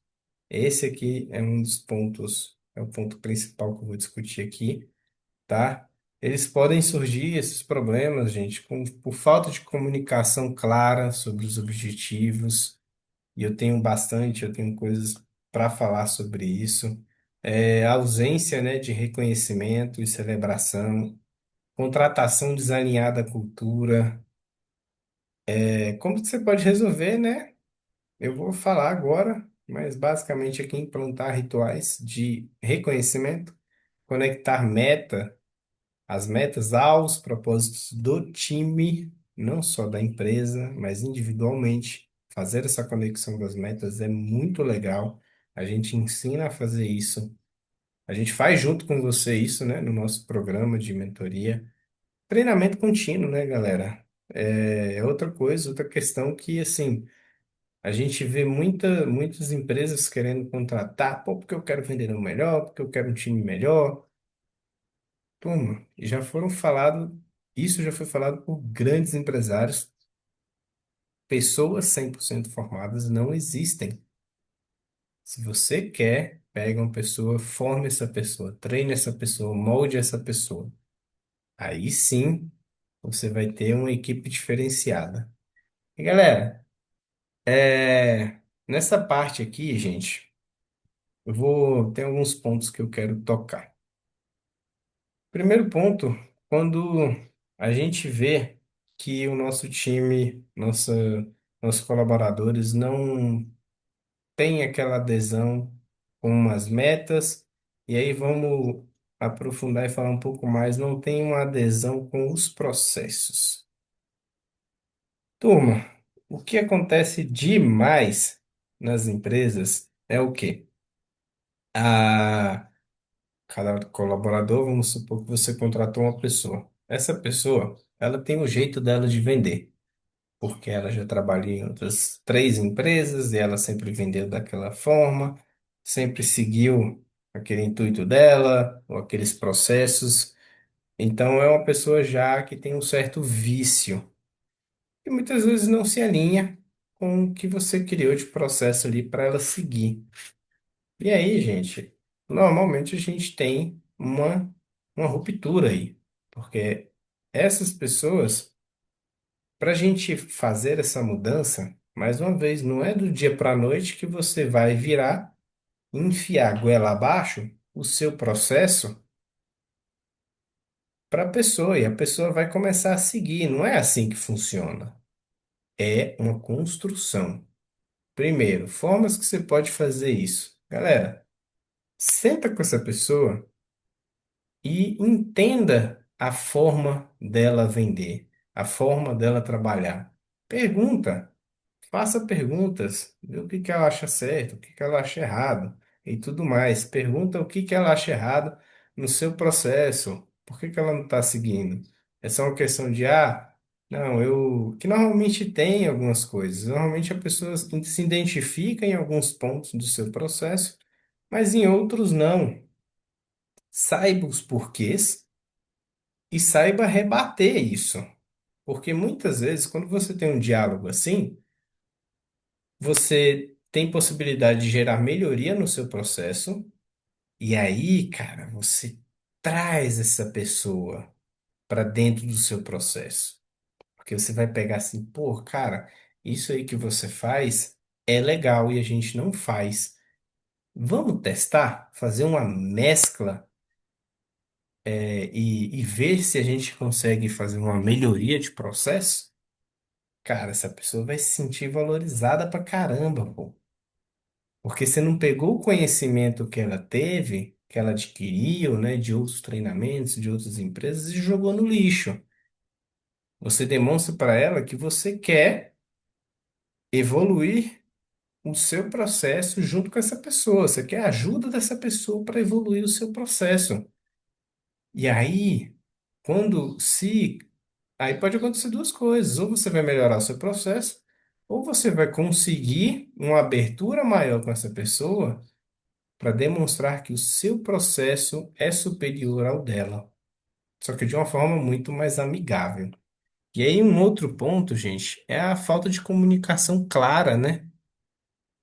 A: Esse aqui é um dos pontos, é o ponto principal que eu vou discutir aqui, tá? Eles podem surgir, esses problemas, gente, por falta de comunicação clara sobre os objetivos, e eu tenho coisas para falar sobre isso. A ausência, né, de reconhecimento e celebração, contratação desalinhada à cultura. Como que você pode resolver, né? Eu vou falar agora, mas basicamente aqui implantar rituais de reconhecimento, conectar as metas aos propósitos do time, não só da empresa, mas individualmente. Fazer essa conexão das metas é muito legal. A gente ensina a fazer isso. A gente faz junto com você isso, né, no nosso programa de mentoria. Treinamento contínuo, né, galera? É outra coisa, outra questão que, assim, a gente vê muitas empresas querendo contratar, pô, porque eu quero vender o melhor, porque eu quero um time melhor. Turma, isso já foi falado por grandes empresários. Pessoas 100% formadas não existem. Se você quer, pega uma pessoa, forme essa pessoa, treine essa pessoa, molde essa pessoa. Aí sim, você vai ter uma equipe diferenciada. E galera, nessa parte aqui, gente, tem alguns pontos que eu quero tocar. Primeiro ponto, quando a gente vê que o nosso time, nossos colaboradores não têm aquela adesão com as metas, e aí vamos aprofundar e falar um pouco mais, não tem uma adesão com os processos. Turma, o que acontece demais nas empresas é o quê? A cada colaborador, vamos supor que você contratou uma pessoa. Essa pessoa, ela tem o jeito dela de vender, porque ela já trabalhou em outras 3 empresas e ela sempre vendeu daquela forma, sempre seguiu aquele intuito dela, ou aqueles processos. Então, é uma pessoa já que tem um certo vício e muitas vezes não se alinha com o que você criou de processo ali para ela seguir. E aí, gente, normalmente a gente tem uma ruptura aí, porque essas pessoas, para a gente fazer essa mudança, mais uma vez, não é do dia para a noite que você vai virar, enfiar a goela abaixo o seu processo para a pessoa, e a pessoa vai começar a seguir. Não é assim que funciona. É uma construção. Primeiro, formas que você pode fazer isso. Galera, senta com essa pessoa e entenda a forma dela vender, a forma dela trabalhar. Pergunta, faça perguntas, vê o que que ela acha certo, o que que ela acha errado e tudo mais. Pergunta o que que ela acha errado no seu processo, por que que ela não está seguindo. É só uma questão de, não, que normalmente tem algumas coisas. Normalmente a pessoa se identifica em alguns pontos do seu processo, mas em outros não. Saiba os porquês e saiba rebater isso. Porque muitas vezes, quando você tem um diálogo assim, você tem possibilidade de gerar melhoria no seu processo. E aí, cara, você traz essa pessoa para dentro do seu processo. Porque você vai pegar assim, pô, cara, isso aí que você faz é legal e a gente não faz. Vamos testar? Fazer uma mescla, e ver se a gente consegue fazer uma melhoria de processo? Cara, essa pessoa vai se sentir valorizada pra caramba, pô. Porque você não pegou o conhecimento que ela teve, que ela adquiriu, né, de outros treinamentos, de outras empresas e jogou no lixo. Você demonstra para ela que você quer evoluir o seu processo junto com essa pessoa. Você quer a ajuda dessa pessoa para evoluir o seu processo. E aí, quando se. Aí pode acontecer duas coisas. Ou você vai melhorar o seu processo, ou você vai conseguir uma abertura maior com essa pessoa para demonstrar que o seu processo é superior ao dela. Só que de uma forma muito mais amigável. E aí, um outro ponto, gente, é a falta de comunicação clara, né?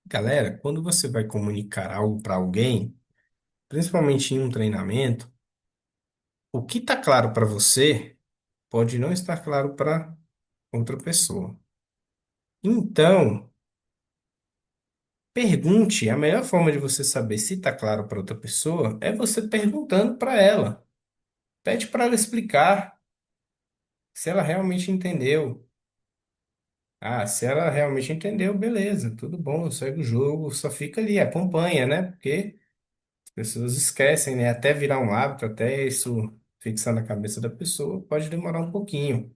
A: Galera, quando você vai comunicar algo para alguém, principalmente em um treinamento, o que está claro para você pode não estar claro para outra pessoa. Então, pergunte. A melhor forma de você saber se está claro para outra pessoa é você perguntando para ela. Pede para ela explicar se ela realmente entendeu. Ah, se ela realmente entendeu, beleza, tudo bom, segue o jogo, só fica ali, acompanha, né? Porque as pessoas esquecem, né? Até virar um hábito, até isso fixar na cabeça da pessoa, pode demorar um pouquinho.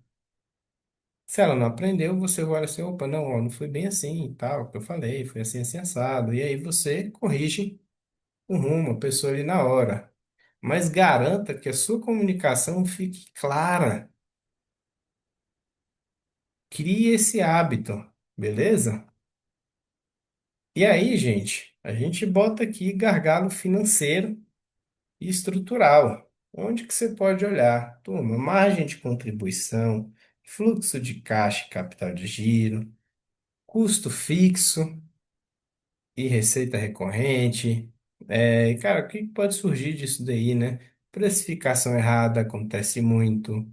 A: Se ela não aprendeu, você vai assim, opa, não, ó, não foi bem assim, e tal, que eu falei, foi assim, assim, assado. E aí você corrige o rumo, a pessoa ali na hora. Mas garanta que a sua comunicação fique clara. Crie esse hábito, beleza? E aí, gente, a gente bota aqui gargalo financeiro e estrutural. Onde que você pode olhar? Turma, margem de contribuição, fluxo de caixa e capital de giro, custo fixo e receita recorrente. Cara, o que pode surgir disso daí, né? Precificação errada acontece muito.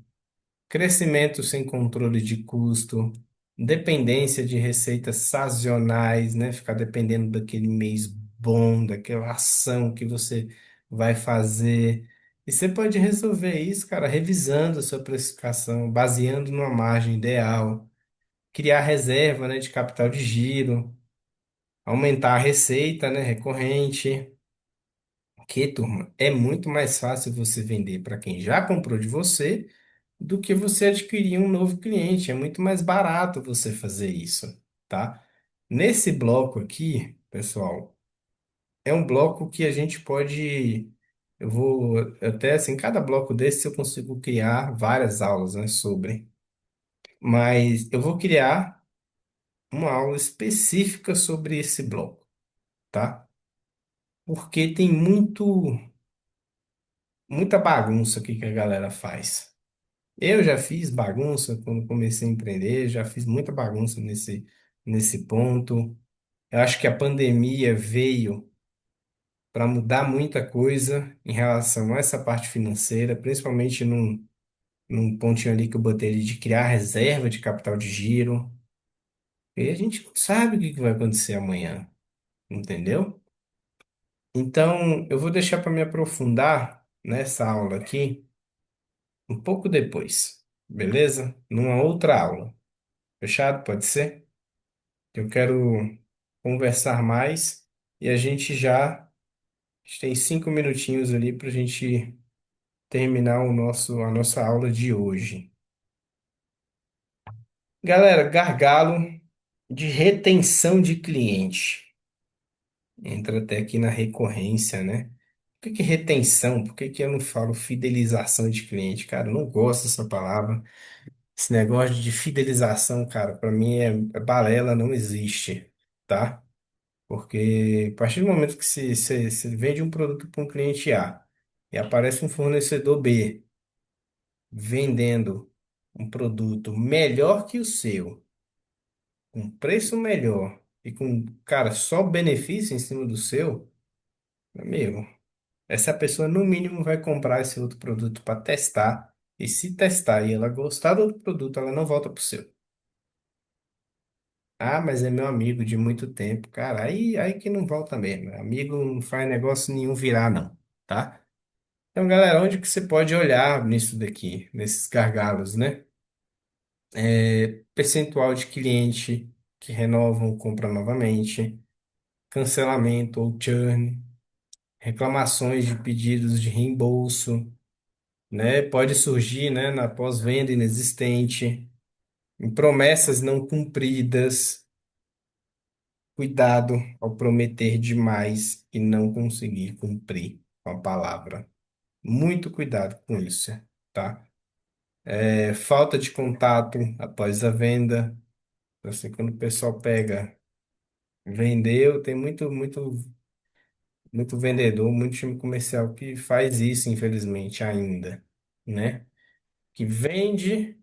A: Crescimento sem controle de custo, dependência de receitas sazonais, né? Ficar dependendo daquele mês bom, daquela ação que você vai fazer. E você pode resolver isso, cara, revisando a sua precificação, baseando numa margem ideal, criar reserva, né, de capital de giro, aumentar a receita, né, recorrente. Que, turma, é muito mais fácil você vender para quem já comprou de você do que você adquirir um novo cliente. É muito mais barato você fazer isso, tá? Nesse bloco aqui, pessoal, é um bloco que a gente pode. Eu vou até assim, cada bloco desse eu consigo criar várias aulas, né, sobre. Mas eu vou criar uma aula específica sobre esse bloco, tá? Porque tem muita bagunça aqui que a galera faz. Eu já fiz bagunça quando comecei a empreender, já fiz muita bagunça nesse ponto. Eu acho que a pandemia veio para mudar muita coisa em relação a essa parte financeira, principalmente num pontinho ali que eu botei ali de criar reserva de capital de giro. E a gente não sabe o que que vai acontecer amanhã, entendeu? Então, eu vou deixar para me aprofundar nessa aula aqui um pouco depois, beleza? Numa outra aula. Fechado? Pode ser? Eu quero conversar mais e a gente tem 5 minutinhos ali para a gente terminar a nossa aula de hoje. Galera, gargalo de retenção de cliente. Entra até aqui na recorrência, né? Por que que retenção? Por que que eu não falo fidelização de cliente? Cara, eu não gosto dessa palavra. Esse negócio de fidelização, cara, para mim é balela, não existe, tá? Porque a partir do momento que você vende um produto para um cliente A e aparece um fornecedor B vendendo um produto melhor que o seu, com preço melhor. e com, cara, só benefício em cima do seu, meu amigo, essa pessoa no mínimo vai comprar esse outro produto para testar. E se testar e ela gostar do outro produto, ela não volta pro seu. Ah, mas é meu amigo de muito tempo, cara. Aí que não volta mesmo. Amigo não faz negócio nenhum virar, não, tá? Então, galera, onde que você pode olhar nisso daqui, nesses gargalos, né? Percentual de cliente que renovam, compra novamente, cancelamento ou churn, reclamações de pedidos de reembolso, né? Pode surgir, né, na pós-venda inexistente, em promessas não cumpridas, cuidado ao prometer demais e não conseguir cumprir com a palavra. Muito cuidado com isso, tá? Falta de contato após a venda. Assim, quando o pessoal pega, vendeu, tem muito vendedor, muito time comercial que faz isso, infelizmente, ainda, né? Que vende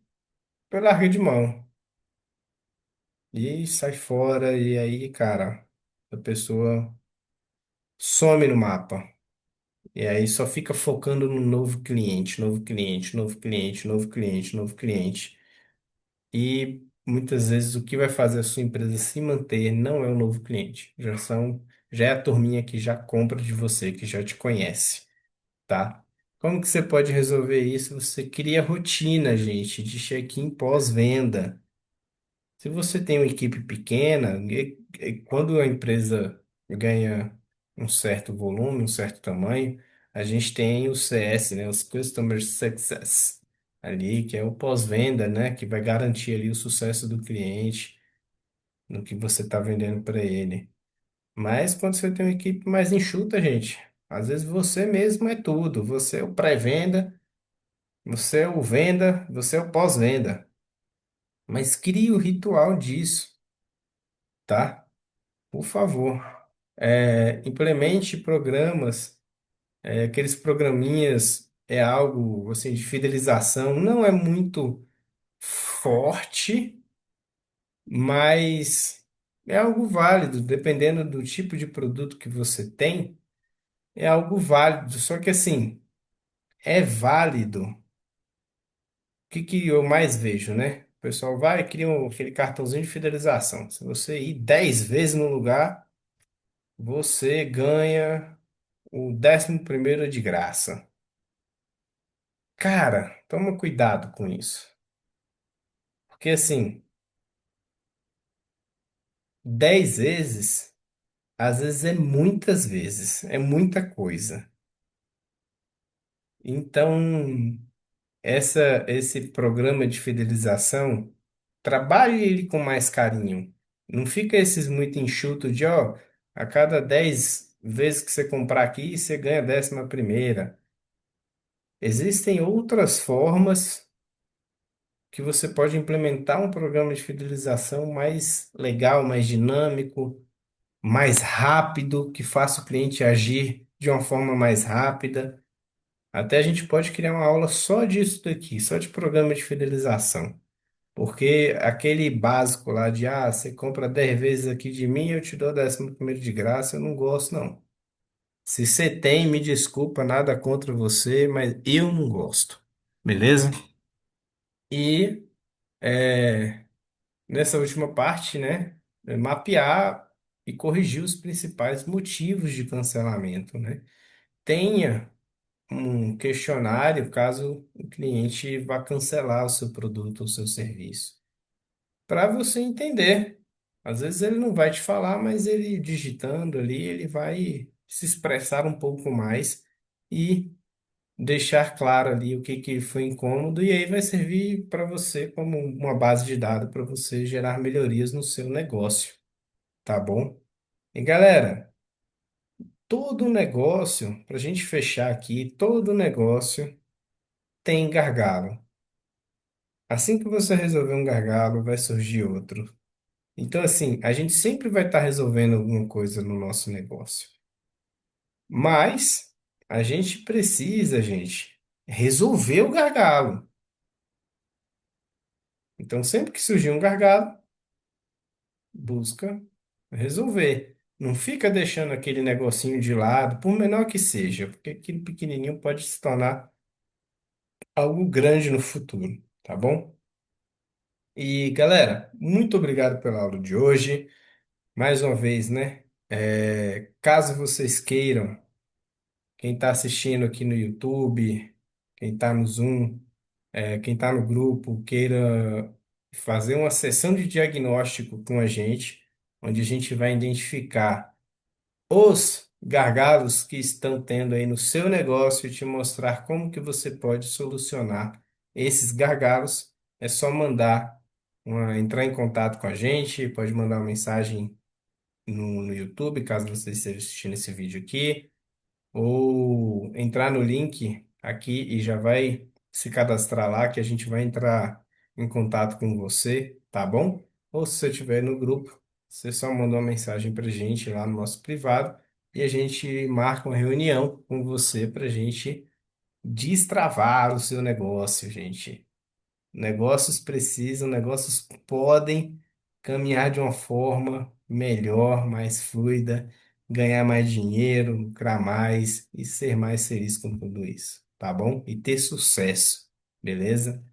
A: pela larga de mão e sai fora, e aí, cara, a pessoa some no mapa. E aí só fica focando no novo cliente, novo cliente, novo cliente, novo cliente, novo cliente. E muitas vezes o que vai fazer a sua empresa se manter não é o novo cliente, já é a turminha que já compra de você, que já te conhece, tá? Como que você pode resolver isso? Você cria rotina, gente, de check-in pós-venda. Se você tem uma equipe pequena, quando a empresa ganha um certo volume, um certo tamanho, a gente tem o CS, né, os Customer Success, ali, que é o pós-venda, né, que vai garantir ali o sucesso do cliente no que você está vendendo para ele. Mas quando você tem uma equipe mais enxuta, gente, às vezes você mesmo é tudo. Você é o pré-venda, você é o venda, você é o pós-venda. Mas crie o ritual disso, tá? Por favor, implemente programas, aqueles programinhas é algo assim de fidelização, não é muito forte, mas é algo válido, dependendo do tipo de produto que você tem, é algo válido. Só que assim, é válido. O que que eu mais vejo, né? O pessoal vai e cria aquele cartãozinho de fidelização. Se você ir 10 vezes no lugar, você ganha o 11º de graça. Cara, toma cuidado com isso. Porque assim, 10 vezes, às vezes é muitas vezes, é muita coisa. Então, esse programa de fidelização, trabalhe ele com mais carinho. Não fica esses muito enxuto de, ó, a cada 10 vezes que você comprar aqui, você ganha a 11ª. Existem outras formas que você pode implementar um programa de fidelização mais legal, mais dinâmico, mais rápido, que faça o cliente agir de uma forma mais rápida. Até a gente pode criar uma aula só disso daqui, só de programa de fidelização. Porque aquele básico lá de, você compra 10 vezes aqui de mim, eu te dou 11º de graça, eu não gosto, não. Se você tem, me desculpa, nada contra você, mas eu não gosto. Beleza? E nessa última parte, né, mapear e corrigir os principais motivos de cancelamento, né? Tenha um questionário caso o cliente vá cancelar o seu produto ou seu serviço, para você entender. Às vezes ele não vai te falar, mas ele digitando ali, ele vai se expressar um pouco mais e deixar claro ali o que que foi incômodo, e aí vai servir para você como uma base de dados para você gerar melhorias no seu negócio, tá bom? E galera, todo negócio, para a gente fechar aqui, todo negócio tem gargalo. Assim que você resolver um gargalo, vai surgir outro. Então, assim, a gente sempre vai estar resolvendo alguma coisa no nosso negócio. Mas a gente precisa, gente, resolver o gargalo. Então, sempre que surgir um gargalo, busca resolver. Não fica deixando aquele negocinho de lado, por menor que seja, porque aquele pequenininho pode se tornar algo grande no futuro, tá bom? E galera, muito obrigado pela aula de hoje. Mais uma vez, né? Caso vocês queiram, quem está assistindo aqui no YouTube, quem está no Zoom, quem está no grupo, queira fazer uma sessão de diagnóstico com a gente, onde a gente vai identificar os gargalos que estão tendo aí no seu negócio e te mostrar como que você pode solucionar esses gargalos, é só entrar em contato com a gente, pode mandar uma mensagem no YouTube, caso você esteja assistindo esse vídeo aqui, ou entrar no link aqui e já vai se cadastrar lá, que a gente vai entrar em contato com você, tá bom? Ou se você estiver no grupo, você só manda uma mensagem para a gente lá no nosso privado e a gente marca uma reunião com você para a gente destravar o seu negócio, gente. Negócios podem caminhar de uma forma melhor, mais fluida, ganhar mais dinheiro, lucrar mais e ser mais feliz com tudo isso, tá bom? E ter sucesso, beleza?